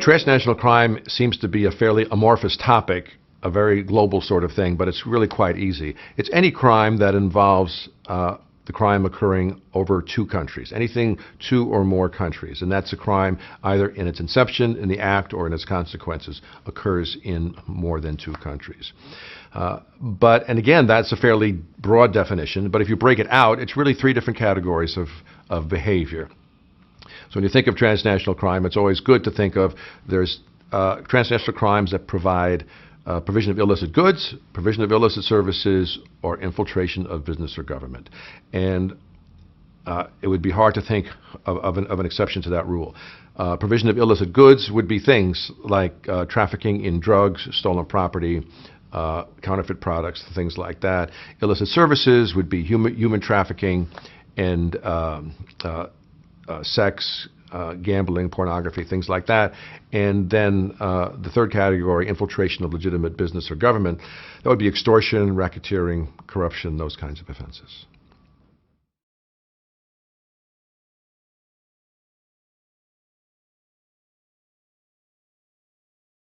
Transnational crime seems to be a fairly amorphous topic, a very global sort of thing, but it's really quite easy. It's any crime that involves the crime occurring over two countries, anything two or more countries, and that's a crime either in its inception, in the act, or in its consequences occurs in more than two countries. And again, that's a fairly broad definition, but if you break it out, it's really three different categories of behavior. So when you think of transnational crime, it's always good to think of there's transnational crimes that provide provision of illicit goods, provision of illicit services, or infiltration of business or government. And it would be hard to think of an exception to that rule. Provision of illicit goods would be things like trafficking in drugs, stolen property, counterfeit products, things like that. Illicit services would be human trafficking and sex, gambling, pornography, things like that. And then the third category, infiltration of legitimate business or government, that would be extortion, racketeering, corruption, those kinds of offenses.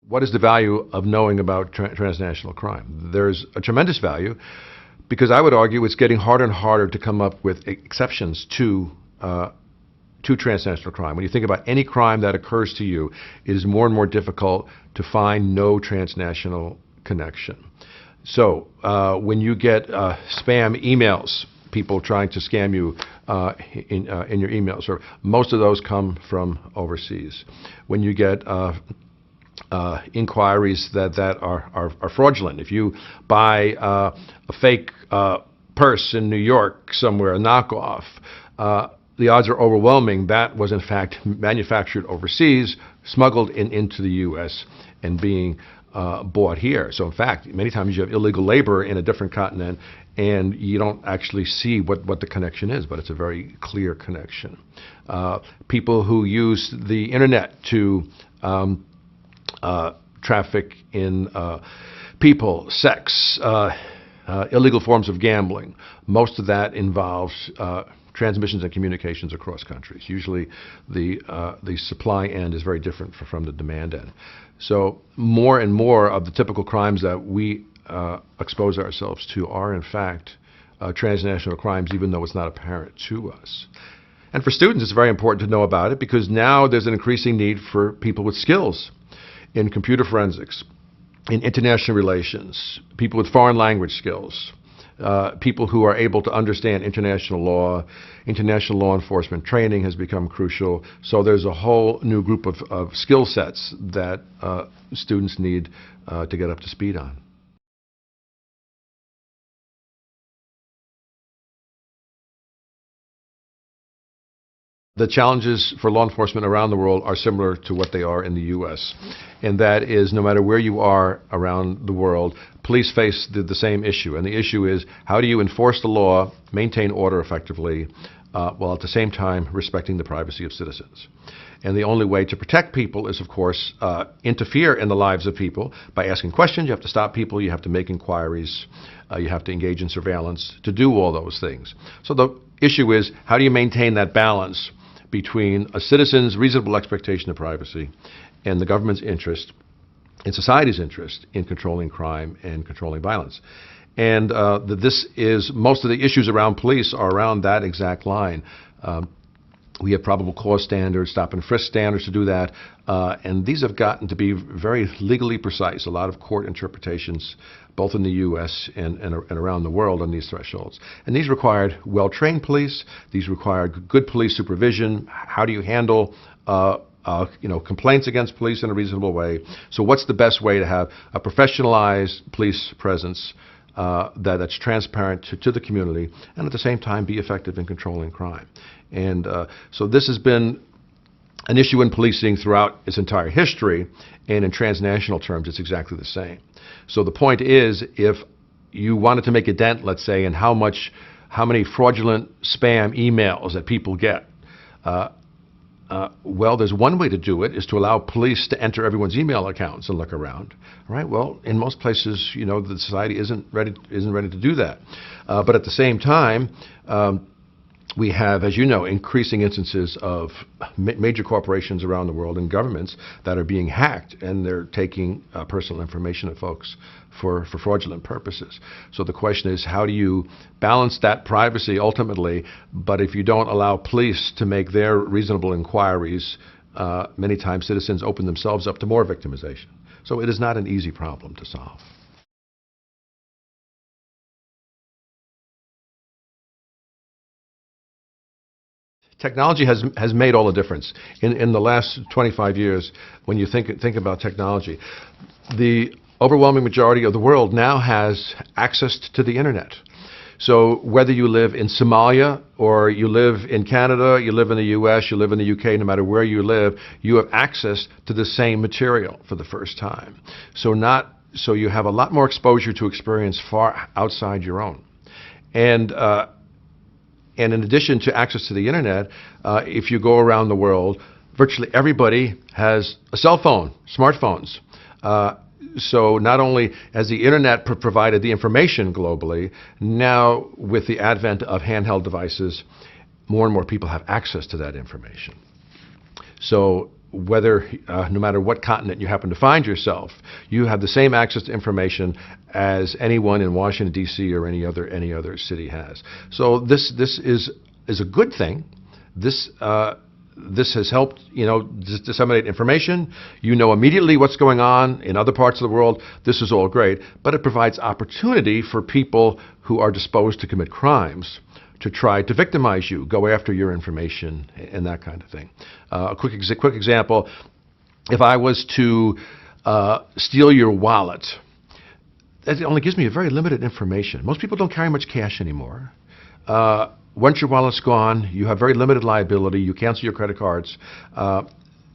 What is the value of knowing about transnational crime? There's a tremendous value because I would argue it's getting harder and harder to come up with exceptions to transnational crime. When you think about any crime that occurs to you, it is more and more difficult to find no transnational connection. So when you get spam emails, people trying to scam you in your emails, or most of those come from overseas. When you get inquiries that are fraudulent, if you buy a fake purse in New York somewhere, a knockoff, the odds are overwhelming that was in fact manufactured overseas, smuggled into the U.S. and being bought here. So in fact, many times you have illegal labor in a different continent and you don't actually see what the connection is, but it's a very clear connection. People who use the internet to traffic in people, sex, illegal forms of gambling, most of that involves transmissions and communications across countries. Usually the supply end is very different from the demand end. So more and more of the typical crimes that we expose ourselves to are in fact transnational crimes, even though it's not apparent to us. And for students, it's very important to know about it because now there's an increasing need for people with skills in computer forensics, in international relations, people with foreign language skills, people who are able to understand international law enforcement training has become crucial. So there's a whole new group of skill sets that students need to get up to speed on. The challenges for law enforcement around the world are similar to what they are in the U.S. And that is, no matter where you are around the world, police face the same issue. And the issue is, how do you enforce the law, maintain order effectively, while at the same time respecting the privacy of citizens? And the only way to protect people is, of course, interfere in the lives of people by asking questions. You have to stop people. You have to make inquiries. You have to engage in surveillance to do all those things. So the issue is, how do you maintain that balance between a citizen's reasonable expectation of privacy and the government's interest and society's interest in controlling crime and controlling violence? And most of the issues around police are around that exact line. We have probable cause standards, stop and frisk standards to do that, and these have gotten to be very legally precise. A lot of court interpretations, both in the U.S. and around the world, on these thresholds. And these required well-trained police. These required good police supervision. How do you handle complaints against police in a reasonable way? So what's the best way to have a professionalized police presence that's transparent to the community and at the same time be effective in controlling crime? And so this has been an issue in policing throughout its entire history, and in transnational terms it's exactly the same. So the point is, if you wanted to make a dent, let's say, in how many fraudulent spam emails that people get, well, there's one way to do it, is to allow police to enter everyone's email accounts and look around. All right. Well, in most places, the society isn't ready to do that. But at the same time, we have, as you know, increasing instances of major corporations around the world and governments that are being hacked, and they're taking personal information of folks for fraudulent purposes. So the question is, how do you balance that privacy ultimately, but if you don't allow police to make their reasonable inquiries, many times citizens open themselves up to more victimization. So it is not an easy problem to solve. Technology has made all the difference. In the last 25 years, when you think about technology, the overwhelming majority of the world now has access to the internet. So whether you live in Somalia or you live in Canada, you live in the US, you live in the UK, no matter where you live, you have access to the same material for the first time. So you have a lot more exposure to experience far outside your own. And in addition to access to the internet, if you go around the world, virtually everybody has a cell phone, smartphones. So not only has the internet provided the information globally, now with the advent of handheld devices, more and more people have access to that information. So whether, no matter what continent you happen to find yourself, you have the same access to information as anyone in Washington, D.C. or any other city has. So this is a good thing. This has helped, disseminate information. You know immediately what's going on in other parts of the world. This is all great, but it provides opportunity for people who are disposed to commit crimes to try to victimize you, go after your information, and that kind of thing. A quick example: if I was to steal your wallet, it only gives me a very limited information. Most people don't carry much cash anymore. Once your wallet's gone, you have very limited liability. You cancel your credit cards.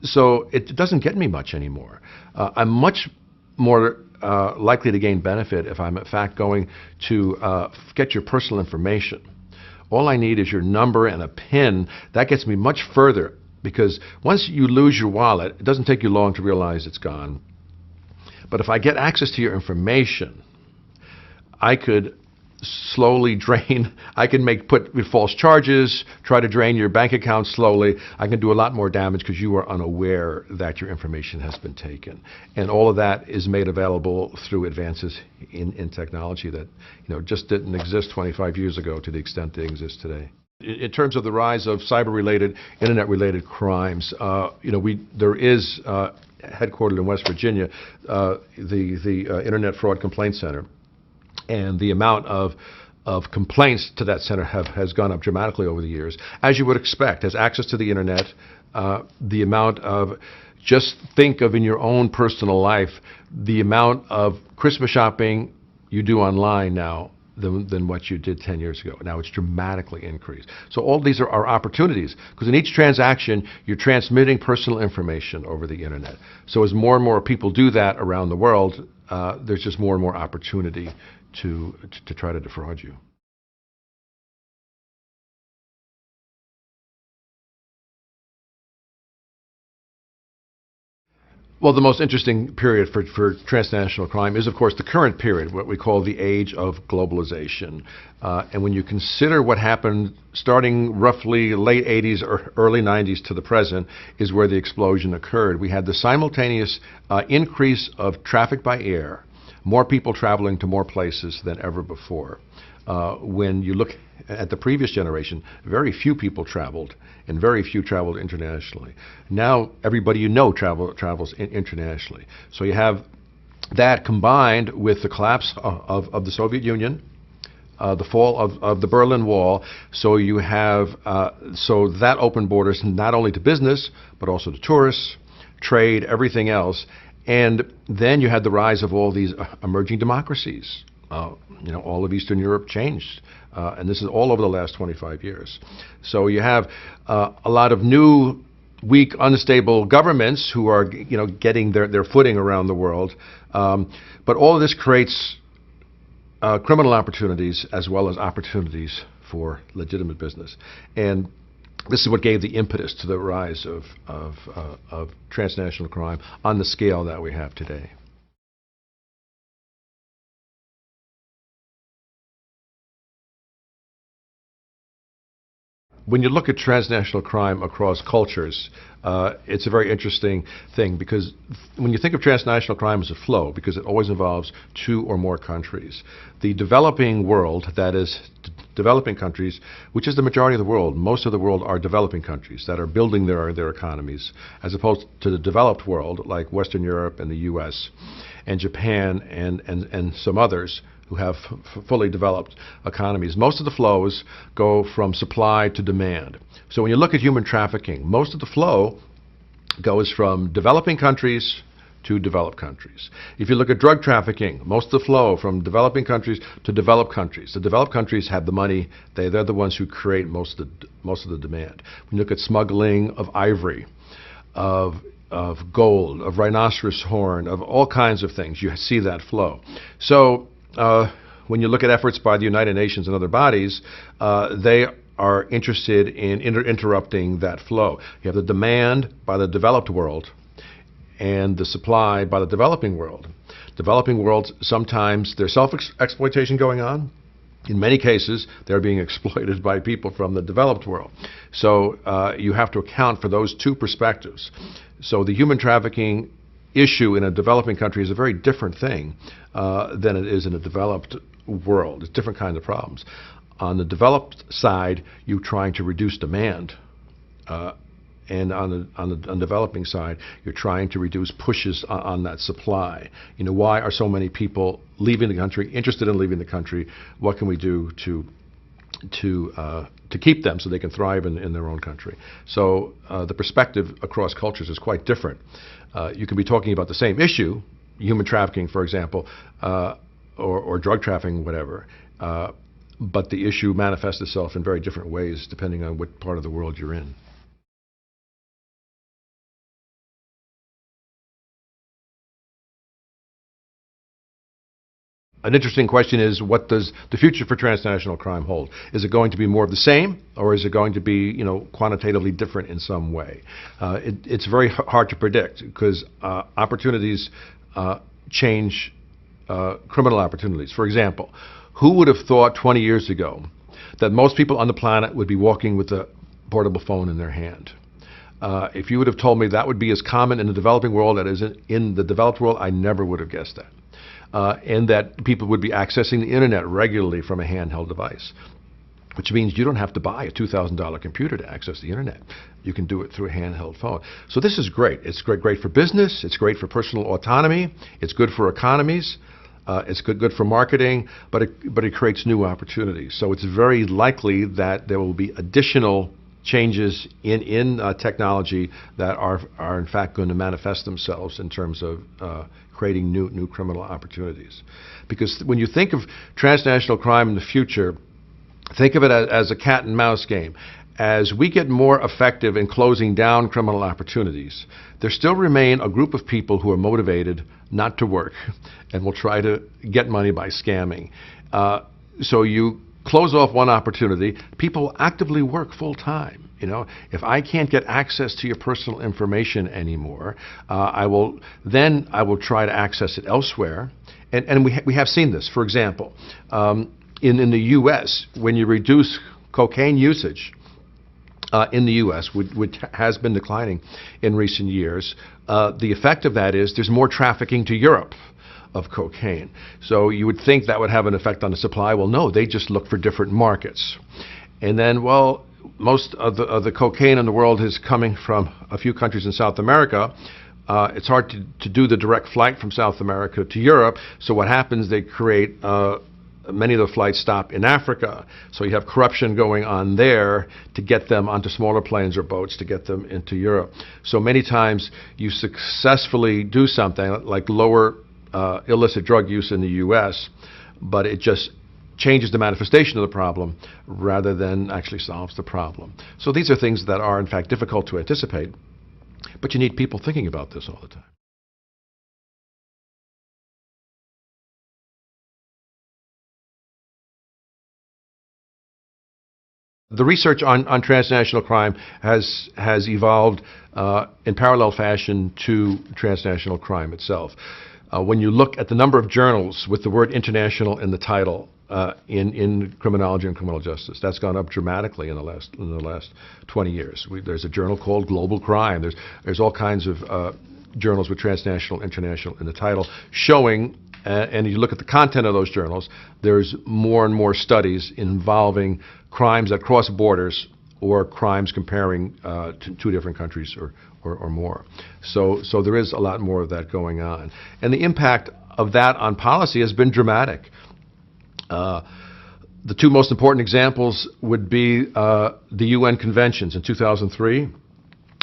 So it doesn't get me much anymore. I'm much more likely to gain benefit if I'm, in fact, going to get your personal information. All I need is your number and a PIN. That gets me much further, because once you lose your wallet, it doesn't take you long to realize it's gone. But if I get access to your information, I could slowly drain, I can put false charges, try to drain your bank account slowly. I can do a lot more damage because you are unaware that your information has been taken. And all of that is made available through advances in technology that just didn't exist 25 years ago to the extent they exist today. In terms of the rise of cyber-related, internet-related crimes, there is headquartered in West Virginia, the Internet Fraud Complaint Center. And the amount of complaints to that center has gone up dramatically over the years, as you would expect. As access to the internet, the amount of, just think of in your own personal life, the amount of Christmas shopping you do online now than what you did 10 years ago. Now it's dramatically increased. So all these are opportunities, because in each transaction, you're transmitting personal information over the internet. So as more and more people do that around the world, there's just more and more opportunity to try to defraud you. Well, the most interesting period for transnational crime is, of course, the current period, what we call the age of globalization. And when you consider what happened starting roughly late 80s or early 90s to the present, is where the explosion occurred. We had the simultaneous increase of traffic by air, more people traveling to more places than ever before. When you look at the previous generation, very few people traveled, and very few traveled internationally. Now everybody travels internationally. So you have that combined with the collapse of the Soviet Union, the fall of the Berlin Wall. So you have so that opened borders not only to business but also to tourists, trade, everything else. And then you had the rise of all these emerging democracies. All of Eastern Europe changed, and this is all over the last 25 years. So you have a lot of new, weak, unstable governments who are, getting their footing around the world. But all of this creates criminal opportunities as well as opportunities for legitimate business. And this is what gave the impetus to the rise of transnational crime on the scale that we have today. When you look at transnational crime across cultures, it's a very interesting thing because when you think of transnational crime as a flow, because it always involves two or more countries, the developing world, that is, developing countries, which is the majority of the world, most of the world are developing countries that are building their economies, as opposed to the developed world like Western Europe and the U.S. and Japan and some others who have fully developed economies. Most of the flows go from supply to demand. So when you look at human trafficking, most of the flow goes from developing countries to developed countries. If you look at drug trafficking, most of the flow from developing countries to developed countries. The developed countries have the money. They're the ones who create most of the demand. When you look at smuggling of ivory, of gold, of rhinoceros horn, of all kinds of things, you see that flow. So when you look at efforts by the United Nations and other bodies, they are interested in interrupting that flow. You have the demand by the developed world and the supply by the developing world. Developing worlds, sometimes there's self-exploitation going on. In many cases, they're being exploited by people from the developed world. So you have to account for those two perspectives. So the human trafficking issue in a developing country is a very different thing than it is in a developed world. It's different kinds of problems. On the developed side, you're trying to reduce demand. And on the developing side, you're trying to reduce pushes on that supply. You know, why are so many people leaving the country, interested in leaving the country? What can we do to keep them so they can thrive in their own country? So the perspective across cultures is quite different. You can be talking about the same issue, human trafficking, for example, or drug trafficking, whatever, but the issue manifests itself in very different ways depending on what part of the world you're in. An interesting question is, what does the future for transnational crime hold? Is it going to be more of the same, or is it going to be, quantitatively different in some way? It's very hard to predict because opportunities change, criminal opportunities. For example, who would have thought 20 years ago that most people on the planet would be walking with a portable phone in their hand? If you would have told me that would be as common in the developing world as in the developed world, I never would have guessed that. And that people would be accessing the internet regularly from a handheld device, which means you don't have to buy a $2,000 computer to access the internet. You can do it through a handheld phone. So this is great. It's great for business. It's great for personal autonomy. It's good for economies. It's good for marketing, but it creates new opportunities. So it's very likely that there will be additional changes in technology that are in fact going to manifest themselves in terms of creating new criminal opportunities. Because when you think of transnational crime in the future, think of it as a cat and mouse game. As we get more effective in closing down criminal opportunities, there still remain a group of people who are motivated not to work and will try to get money by scamming. So you close off one opportunity, people actively work full time. If I can't get access to your personal information anymore, I will try to access it elsewhere. And we have seen this. For example, in the U.S., when you reduce cocaine usage in the U.S., which has been declining in recent years, the effect of that is there's more trafficking to Europe of cocaine. So you would think that would have an effect on the supply. Well, no, they just look for different markets. And then, well, most of the cocaine in the world is coming from a few countries in South America. It's hard to do the direct flight from South America to Europe. So what happens, they create, many of the flights stop in Africa. So you have corruption going on there to get them onto smaller planes or boats to get them into Europe. So many times you successfully do something like lower illicit drug use in the U.S., but it just changes the manifestation of the problem rather than actually solves the problem. So these are things that are, in fact, difficult to anticipate, but you need people thinking about this all the time. The research on transnational crime has evolved in parallel fashion to transnational crime itself. When you look at the number of journals with the word international in the title, in criminology and criminal justice. That's gone up dramatically in the last 20 years. There's a journal called Global Crime. There's all kinds of journals with transnational, international in the title, showing, and you look at the content of those journals, there's more and more studies involving crimes that cross borders or crimes comparing to two different countries or more. So there is a lot more of that going on. And the impact of that on policy has been dramatic. The two most important examples would be the UN conventions in 2003,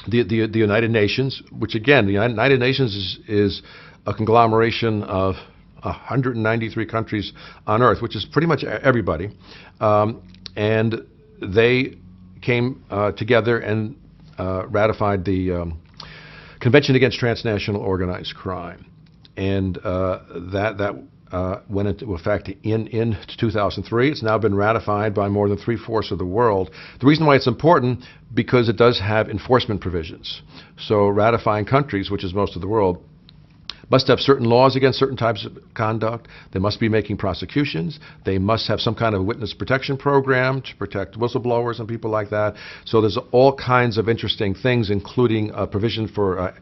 the United Nations, which again, the United Nations is a conglomeration of 193 countries on Earth, which is pretty much everybody. And they came together and ratified the Convention Against Transnational Organized Crime. And that went into effect in 2003. It's now been ratified by more than 3/4 of the world. The reason why it's important, because it does have enforcement provisions. So ratifying countries, which is most of the world, must have certain laws against certain types of conduct. They must be making prosecutions. They must have some kind of witness protection program to protect whistleblowers and people like that. So there's all kinds of interesting things, including a provision for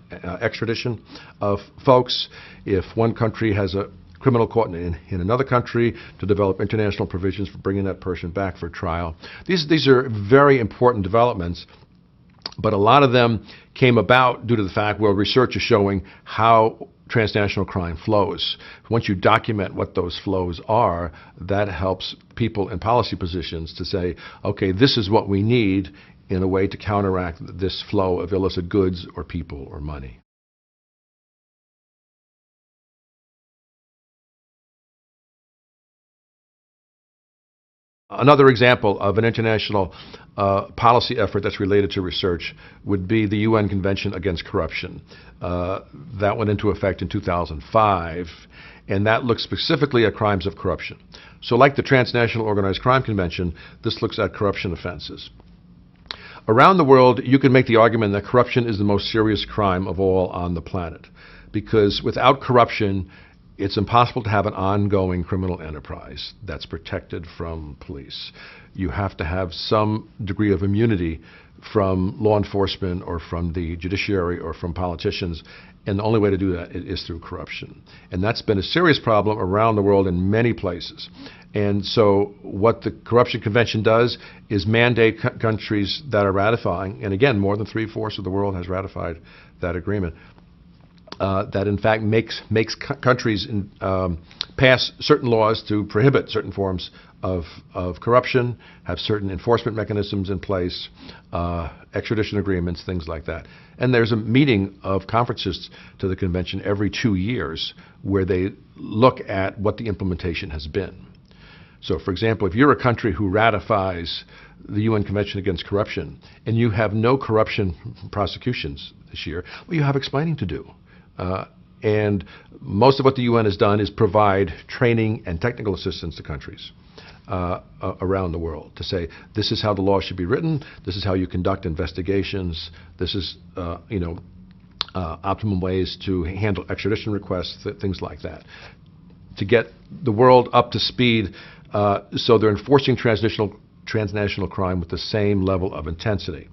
extradition of folks. If one country has a criminal court in another country, to develop international provisions for bringing that person back for trial. These are very important developments, but a lot of them came about due to the fact, well, research is showing how transnational crime flows. Once you document what those flows are, that helps people in policy positions to say, okay, this is what we need in a way to counteract this flow of illicit goods or people or money. Another example of an international policy effort that's related to research would be the UN Convention Against Corruption. That went into effect in 2005, and that looks specifically at crimes of corruption. So like the Transnational Organized Crime Convention, this looks at corruption offenses. Around the world, you can make the argument that corruption is the most serious crime of all on the planet, because without corruption, it's impossible to have an ongoing criminal enterprise that's protected from police. You have to have some degree of immunity from law enforcement or from the judiciary or from politicians, and the only way to do that is through corruption. And that's been a serious problem around the world in many places. And so what the Corruption Convention does is mandate countries that are ratifying, and again, more than 3/4 of the world has ratified that agreement, that in fact makes countries pass certain laws to prohibit certain forms of corruption, have certain enforcement mechanisms in place, extradition agreements, things like that. And there's a meeting of conferences to the convention every 2 years where they look at what the implementation has been. So, for example, if you're a country who ratifies the UN Convention Against Corruption and you have no corruption prosecutions this year, well, you have explaining to do. And most of what the UN has done is provide training and technical assistance to countries around the world to say, this is how the law should be written, this is how you conduct investigations, this is optimum ways to handle extradition requests, things like that, to get the world up to speed so they're enforcing transnational crime with the same level of intensity.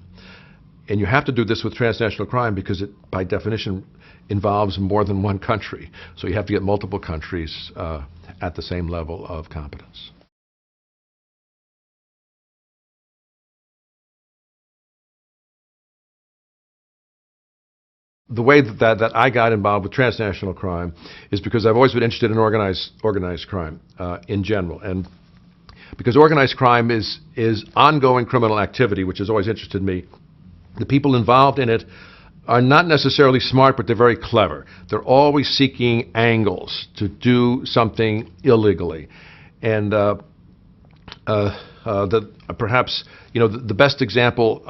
And you have to do this with transnational crime because it, by definition, involves more than one country. So you have to get multiple countries at the same level of competence. The way that I got involved with transnational crime is because I've always been interested in organized crime in general. And because organized crime is ongoing criminal activity, which has always interested me, the people involved in it are not necessarily smart, but they're very clever. They're always seeking angles to do something illegally. And perhaps, the best example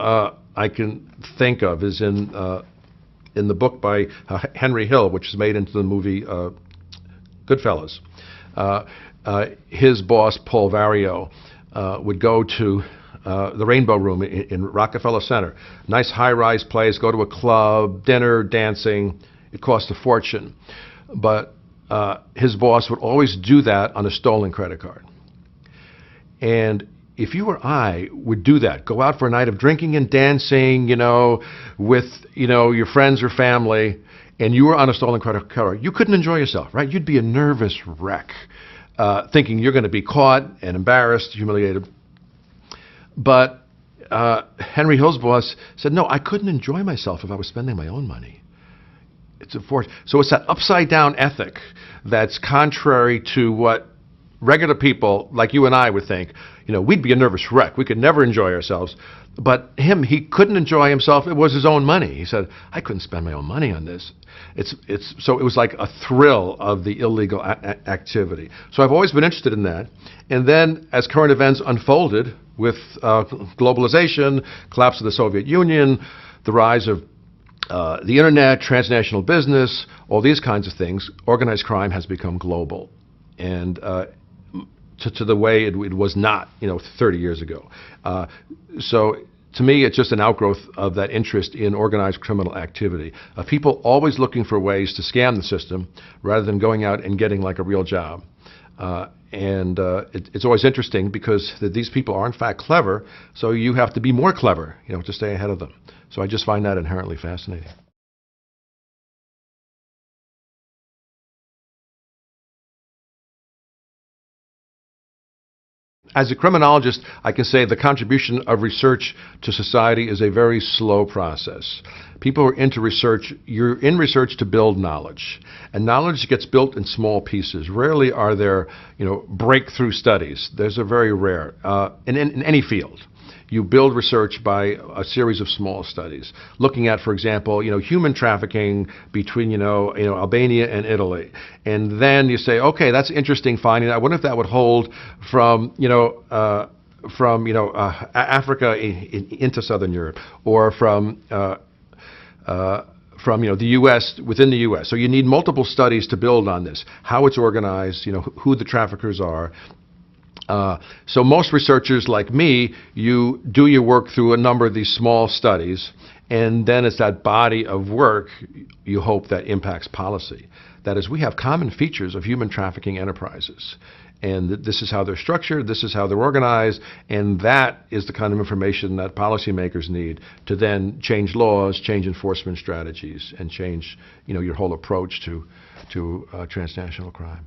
I can think of is in the book by Henry Hill, which is made into the movie Goodfellas. His boss, Paul Vario, would go to the Rainbow Room in Rockefeller Center. Nice high-rise place, go to a club, dinner, dancing. It cost a fortune. But his boss would always do that on a stolen credit card. And if you or I would do that, go out for a night of drinking and dancing, with, your friends or family, and you were on a stolen credit card, you couldn't enjoy yourself, right? You'd be a nervous wreck, thinking you're going to be caught and embarrassed, humiliated. But Henry Hillsboss said, no, I couldn't enjoy myself if I was spending my own money. It's a force. So it's that upside down ethic that's contrary to what regular people like you and I would think. We'd be a nervous wreck. We could never enjoy ourselves. But he couldn't enjoy himself. It was his own money. He said, I couldn't spend my own money on this. So it was like a thrill of the illegal activity. So I've always been interested in that. And then as current events unfolded with globalization, collapse of the Soviet Union, the rise of the internet, transnational business, all these kinds of things, organized crime has become global. And to the way it was not, 30 years ago. So to me, it's just an outgrowth of that interest in organized criminal activity, of people always looking for ways to scam the system rather than going out and getting like a real job. It's always interesting because these people are in fact clever, so you have to be more clever, to stay ahead of them. So I just find that inherently fascinating. As a criminologist, I can say the contribution of research to society is a very slow process. People are into research. You're in research to build knowledge. And knowledge gets built in small pieces. Rarely are there, breakthrough studies. Those are very rare in any field. You build research by a series of small studies, looking at, for example, human trafficking between, Albania and Italy, and then you say, okay, that's interesting finding. I wonder if that would hold from, Africa into Southern Europe, or from the U.S. within the U.S. So you need multiple studies to build on this, how it's organized, who the traffickers are. So most researchers like me, you do your work through a number of these small studies, and then it's that body of work you hope that impacts policy. That is, we have common features of human trafficking enterprises, and this is how they're structured, this is how they're organized, and that is the kind of information that policymakers need to then change laws, change enforcement strategies, and change your whole approach to transnational crime.